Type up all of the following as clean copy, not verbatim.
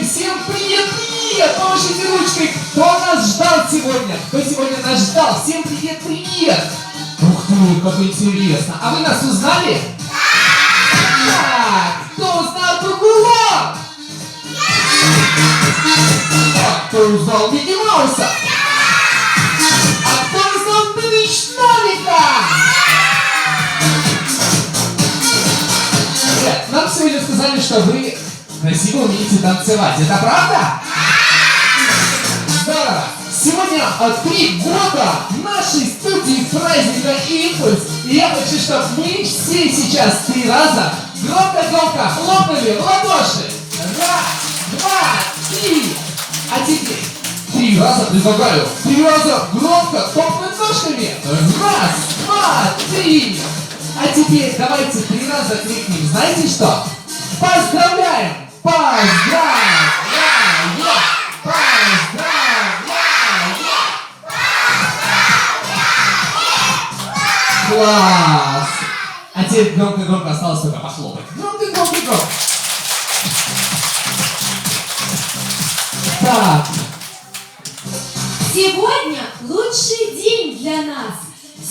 Всем привет! Помашите ручкой! Кто нас ждал сегодня? Кто сегодня нас ждал? Всем привет! Ух ты, как интересно! А вы нас узнали? Да! Кто узнал Круглого? А кто узнал Микки Мауса? А кто узнал Новика? Ребят, нам сегодня сказали, что вы красиво умеете танцевать. Это правда? Здорово! Сегодня 3 года нашей студии праздника «Импульс». И я хочу, чтобы мы все сейчас 3 раза громко-громко хлопнули в ладоши. 1, 2, 3. А теперь 3 раза предлагаю. 3 раза громко топнуть ножками. 1, 2, 3. А теперь давайте 3 раза крикнем. Знаете что? Поздравляем! Поздравляем! Класс! А теперь громко-громко осталось только похлопать. Громко-громко-громко. Так. Сегодня лучший день для нас.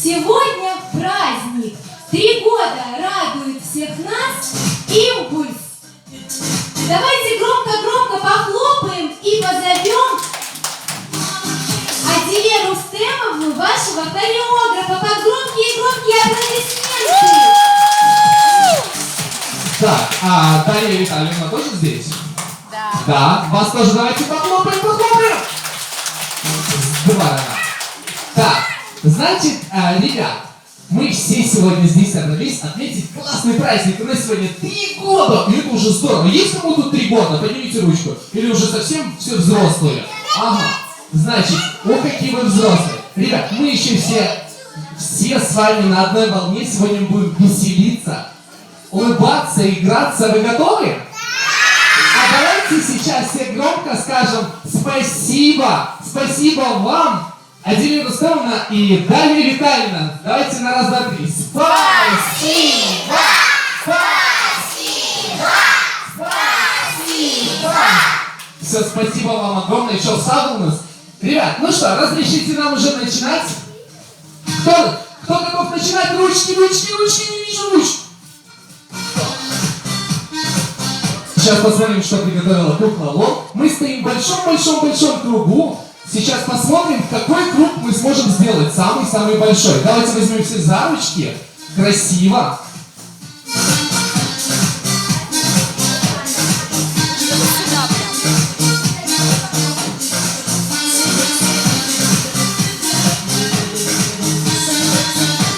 Сегодня праздник. 3 года радует всех нас «Импульс». Давайте громко-громко похлопаем и позовем Адиле Рустемовну, вашего хореографа, под громкие аплодисменты. Так, а Дарья Витальевна тоже здесь? Да. Да, вас тоже давайте похлопаем. Здорово. Так, значит, ребят, мы все сегодня здесь собрались отметить классный праздник. У нас сегодня 3 года, и это уже здорово. Есть кому-то 3 года? Поднимите ручку. Или уже совсем все взрослые? Ага. Значит, какие вы взрослые. Ребят, мы еще все с вами на одной волне. Сегодня будем веселиться, улыбаться, играться. Вы готовы? А давайте сейчас все громко скажем спасибо. Спасибо вам, Адиле Рустемовна и Дарья Витальевна. Давайте на раз, два, три. Спасибо! Спасибо! Спасибо! Все, спасибо вам огромное. Еще сам у нас. Ребят, ну что, разрешите нам уже начинать? Кто готов начинать? Ручки, не вижу ручки. Сейчас посмотрим, что приготовила кукла Лол. Мы стоим в большом кругу. Сейчас посмотрим, какой круг мы сможем сделать, самый-самый большой. Давайте возьмем все за ручки. Красиво.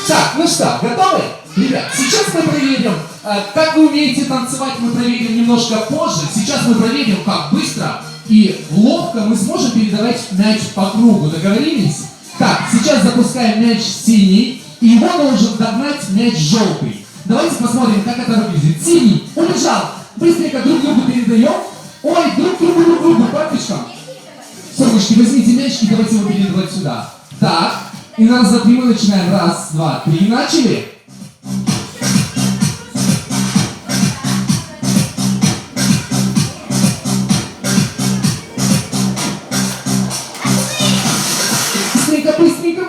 Так, ну что, готовы? Ребят, сейчас мы проверим, как вы умеете танцевать, мы проверим немножко позже. Сейчас мы проверим, как быстро и ловко мы сможем передавать мяч по кругу. Договорились? Так, сейчас запускаем мяч синий, и его должен догнать мяч желтый. Давайте посмотрим, как это выглядит. Синий убежал. Быстренько друг другу передаем. Ой, друг другу, папочка. Солнышки, возьмите мяч и давайте его передавать сюда. Так, и на раз, два, три мы начинаем. 1, 2, 3, начали.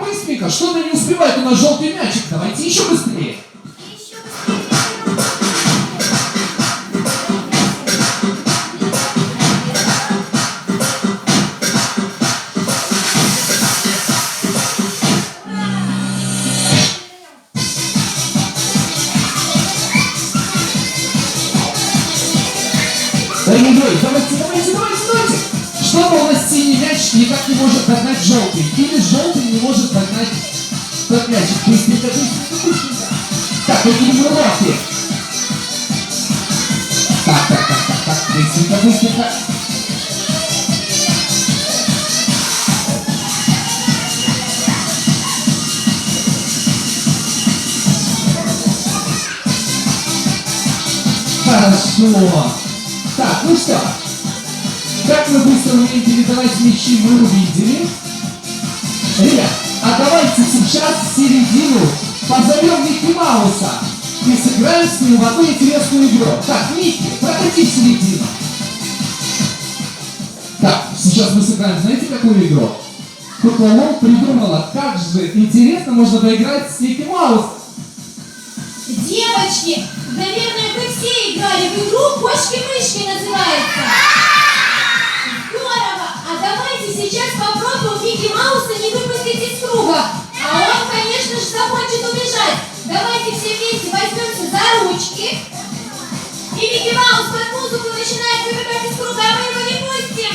Быстренько. Что-то не успевает у нас желтый мячик. Давайте еще быстрее. Дорогой, давайте. Что-то у нас синий мяч никак не может догнать желтый. Или желтый не может догнать тот мячик. Быстренько. Так, какие мы ловкие. Так. Быстренько. Хорошо. Так, ну что, как мы быстро умеем передавать мячи, мы увидели. Ребят, а давайте сейчас в середину позовем Микки Мауса и сыграем с ним в одну интересную игру. Так, Микки, проходи в середину. Так, сейчас мы сыграем, знаете, какую игру? Кукловод придумала, как же интересно можно поиграть с Микки Маусом. Девочки, наверное, вы все играли в игру «Кошки-мышки» называется. Здорово! А давайте сейчас попробуем Микки Мауса не выпустить из круга. А он, конечно же, захочет убежать. Давайте все вместе возьмемся за ручки. И Микки Маус под музыку начинает выбегать из круга, а мы его не пустим.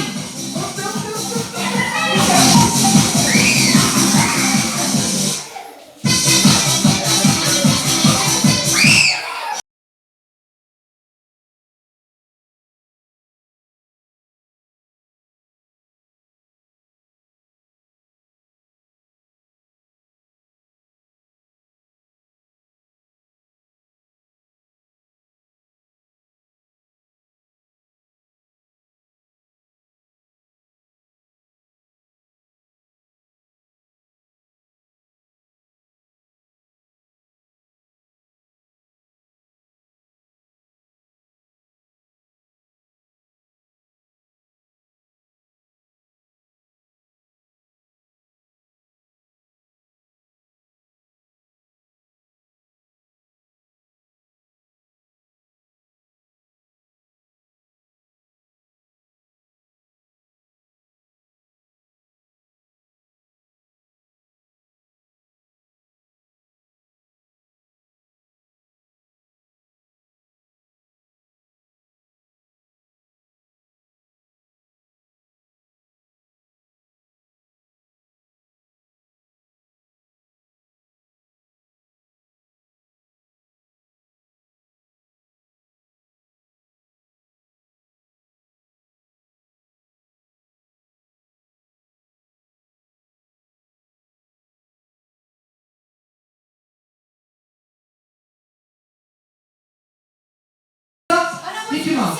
Микки Маус.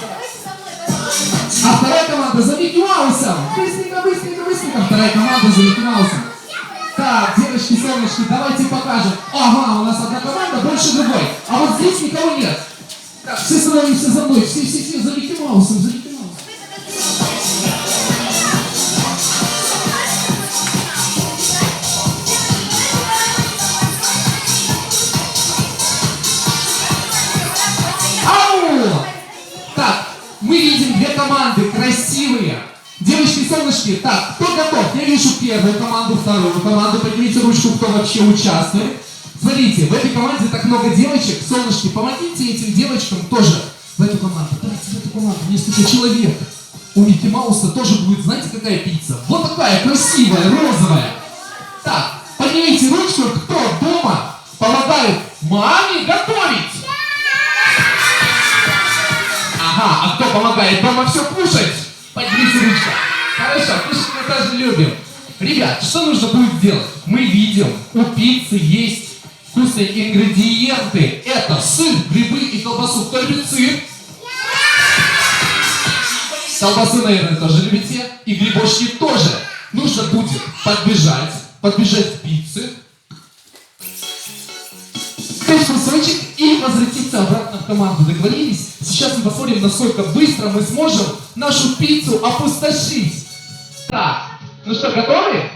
А вторая команда за Микки Маусом. Быстренько, быстренько, быстренько. Вторая команда за Микки Маусом. Так, девочки, солнышки, давайте покажем. Ага, у нас одна команда больше другой. А вот здесь никого нет. Так, все становимся за мной. Все за Микки Маусом, за Микки Маусом. Ау! Так, мы видим две команды красивые. Девочки, солнышки, так, кто готов? Я вижу первую команду, вторую команду. Поднимите ручку, кто вообще участвует. Смотрите, в этой команде так много девочек. Солнышки, помогите этим девочкам тоже в эту команду. Давайте в эту команду. Несколько человек. У Микки Мауса тоже будет, знаете, какая пицца? Вот такая красивая, розовая. Так, поднимите ручку, кто дома помогает маме готовить. Ага, а кто помогает дома все кушать? Поднимите ручку. Хорошо, кушать мы тоже любим. Ребят, что нужно будет сделать? Мы видим, у пиццы есть вкусные ингредиенты. Это сыр, грибы и колбасу. Кто любит сыр? Колбасу, наверное, тоже любите. И грибочки тоже. Нужно будет подбежать к пицце, пять кусочек и возвратиться обратно в команду. Договорились? Сейчас мы посмотрим, насколько быстро мы сможем нашу пиццу опустошить. Так, ну что, готовы?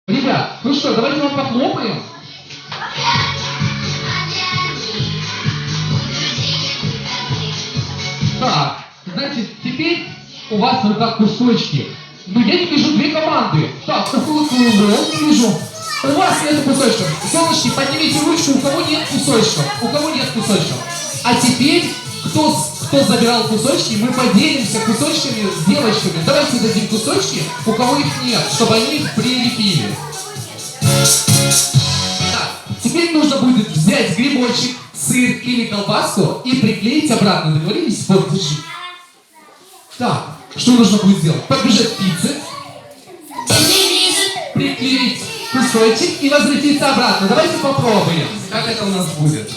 Ребят, ну что, давайте вам похлопаем. Так, значит, теперь у вас в руках кусочки. Ну, я не вижу две команды. Так, не вижу. У вас нет кусочков. Солнышки, поднимите ручку, у кого нет кусочков. У кого нет кусочков. А теперь, кто забирал кусочки, мы поделимся кусочками с девочками. Давайте дадим кусочки, у кого их нет, чтобы они их прилепили. Так, теперь нужно будет взять грибочек, сыр или колбаску и приклеить обратно. Договорились? Вот, держи. Так, что нужно будет сделать? Подбежать к пицце, приклеить кусочек и возвратиться обратно. Давайте попробуем, как это у нас будет.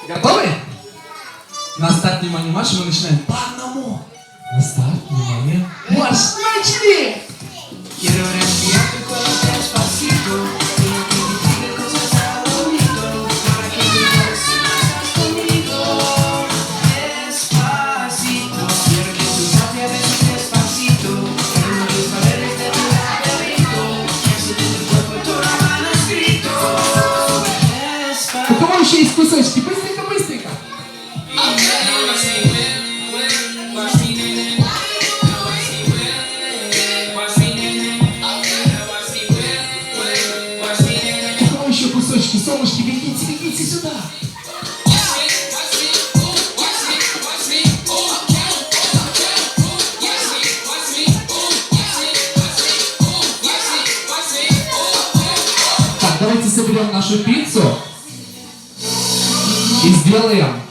Готовы? На старт, внимание, марш, мы начинаем по одному. На старт, внимание, марш, начали! Quiero respirarte cuando despacito, quiero que me digas cosas al oído, para que te sientas conmigo. Despacito, quiero que tú sabes besos despacito, quiero los paredes de tu laberinto, que hace de tu cuerpo todo mal escrito. У кого еще есть кусочки? Быстренько, быстренько! У кого еще кусочки? Солнышки, бегите, бегите сюда! Так, давайте соберем нашу пиццу и сделаем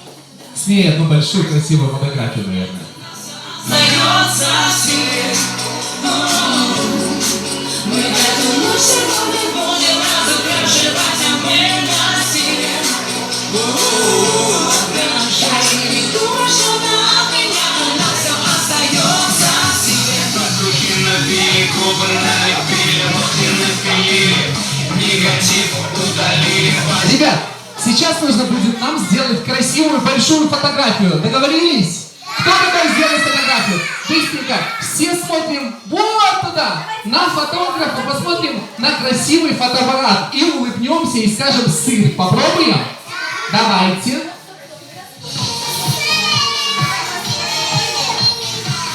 с ней одну большую красивую фотографию, наверное. Остается себе, мы эту ночь сегодня будем разыгрывать обменности. Прощай, не думай, что от меня у нас все остается себе. Воздухи напили, кубы налепили, мухи напили, негатив удалили. Ребят, сейчас нужно будет нам сделать красивую большую фотографию. Договорились? Кто готов сделать фотографию? Быстренько. Все смотрим вот туда, на фотографа, посмотрим на красивый фотоаппарат и улыбнемся и скажем сыр. Попробуем? Давайте.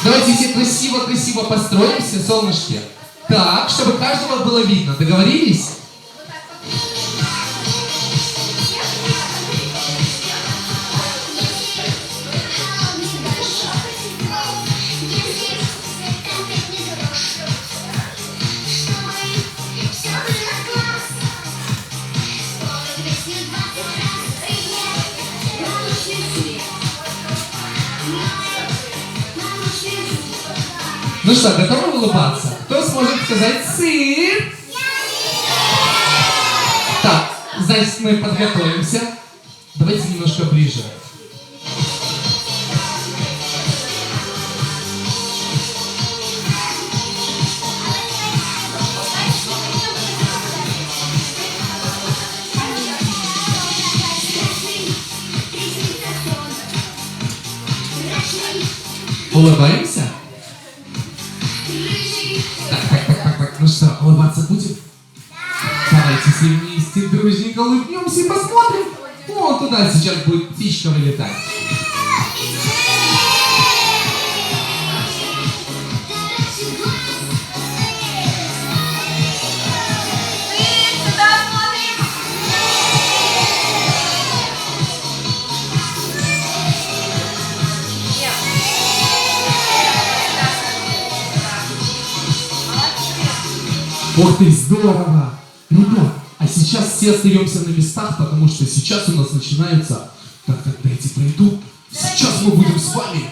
Давайте все красиво-красиво построимся, солнышки. Так, чтобы каждого было видно. Договорились? Ну что, готовы улыбаться? Кто сможет сказать сыр? Так, значит, мы подготовимся. Давайте немножко ближе. Улыбаемся? Так. Ну что, улыбаться будем? Давайте все вместе дружненько улыбнемся и посмотрим. Вон туда сейчас будет птичка вылетать. Ух ты, здорово! Ребят, а сейчас все остаемся на местах, потому что сейчас у нас начинается... Так, дайте пройду. Сейчас мы будем с вами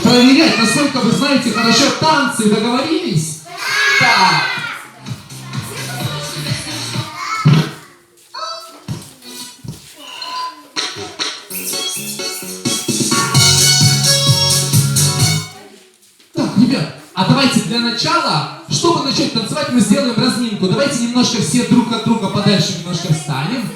проверять, насколько вы знаете хорошо танцы. Договорились? Так. Так, ребят, а давайте для начала, чтобы начать танцевать, мы сделаем разминку. Давайте немножко все друг от друга подальше немножко встанем.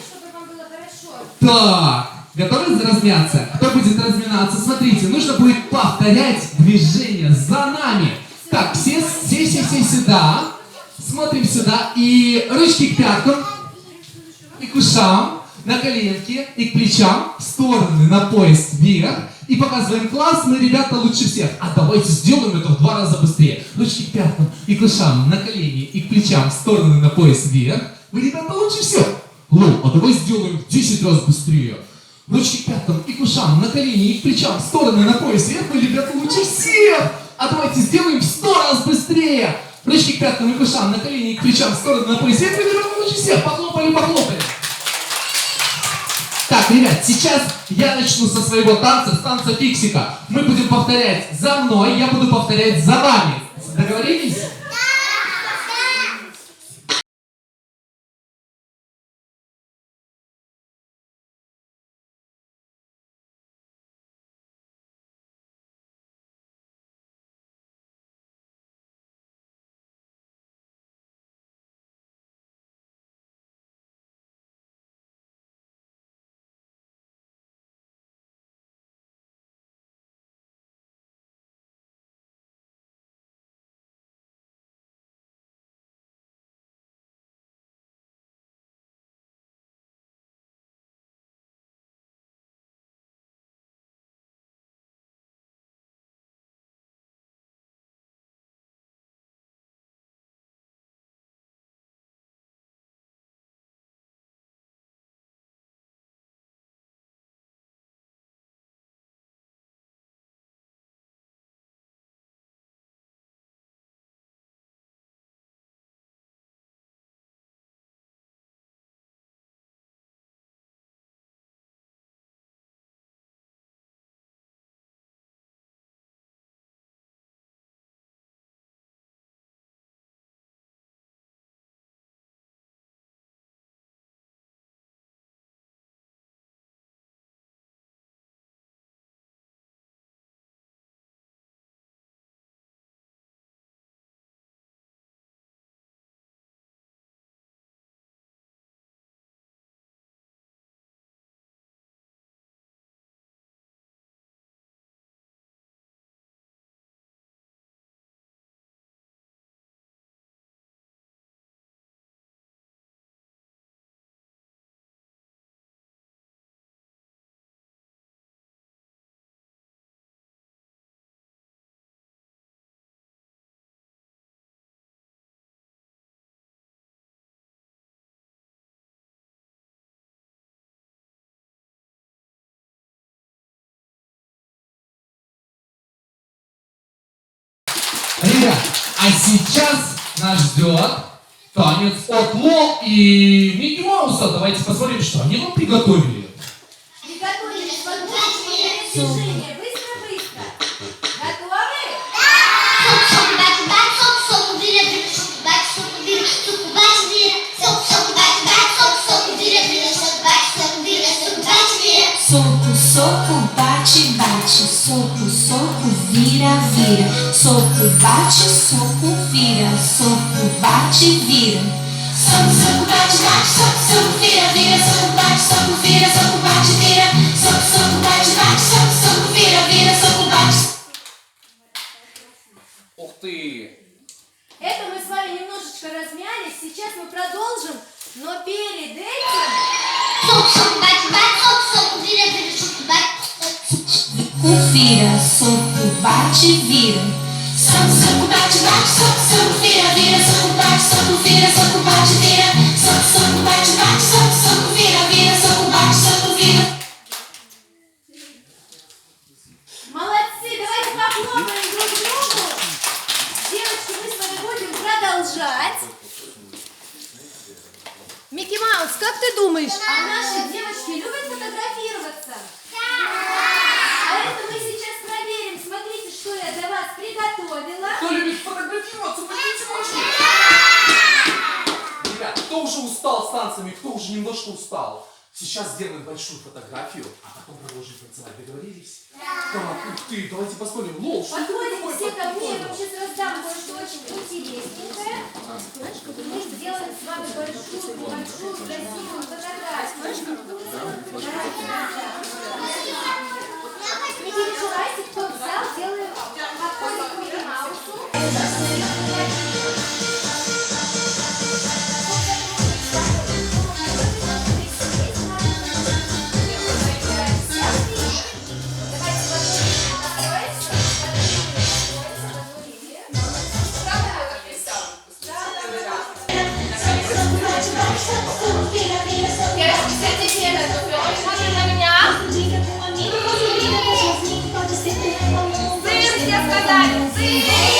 Так, Готовы размяться? Кто будет разминаться? Смотрите, нужно будет повторять движение за нами. Так, все сюда. Смотрим сюда. И ручки к пяткам. И к ушам. На коленки. И к плечам. В стороны, на пояс, вверх. И показываем класс. Мы, ребята, лучше всех. А давайте сделаем это в 2 раза быстрее. Ручки к пяткам. И к ушам. На колени. И к плечам. В стороны, на пояс, вверх. Вы, ребята, лучше всех. Лол, а давай сделаем в 10 раз быстрее. Ручки к пяткам и к ушам, на колени и к плечам, в стороны, на пояс, вверх, вы, ребята, лучше всех! А давайте сделаем в 100 раз быстрее! Ручки к пяткам и к ушам, на колени и к плечам, в стороны, на пояс, вверх, вы, ребята, лучше всех! Похлопали, похлопали! Так, ребят, сейчас я начну со своего танца, с танца фиксика. Мы будем повторять за мной, я буду повторять за вами. Договорились? Ребят, а сейчас нас ждет танец от Лол и Микки Мауса. Давайте посмотрим, что они вам приготовили. Приготовились, подготовили движение. Быстро, быстро. Готовы? Soco, soco, bate, bate, soco, soco, vira, vira, soco, bate, soco, vira, soco, bate, vira. Soco, soco, bate, bate, soco, soco, vira, vira, soco, bate, soco, vira, soco, bate, vira, soco, soco, bate, bate, soco, soco, vira, vira, soco, bate. Ух ты! Это мы с вами немножечко размялись. Сейчас мы продолжим, но перед этим... Vira, soco, bate, vira. Soco, soco, bate, bate, soco, soco, vira, vira, soco, bate, soco, vira, soco, bate, vira. Soco, soco, bate, bate, soco, soco, vira, vira, soco, bate, soco, vira. Молодцы, давайте похлопаем друг другу. Девочки, мы с вами будем продолжать. Микки Маус, как ты думаешь, а наши девочки любят фотографироваться? А это мы сейчас проверим. Смотрите, что я для вас приготовила. Кто любит фотографироваться, поднимите ручки. Ребят, кто уже устал с танцами, кто уже немножко устал, сейчас сделаем большую фотографию, а потом продолжим танцевать. Договорились? Да. Ух ты, давайте посмотрим. Лол, что это Подходите такое все ко мне, я вам подходит? сейчас раздам кое-что очень интересненькое. Мы сделаем с вами большую, красивую фотографию. Давайте раздам. сказали. Цыпочка.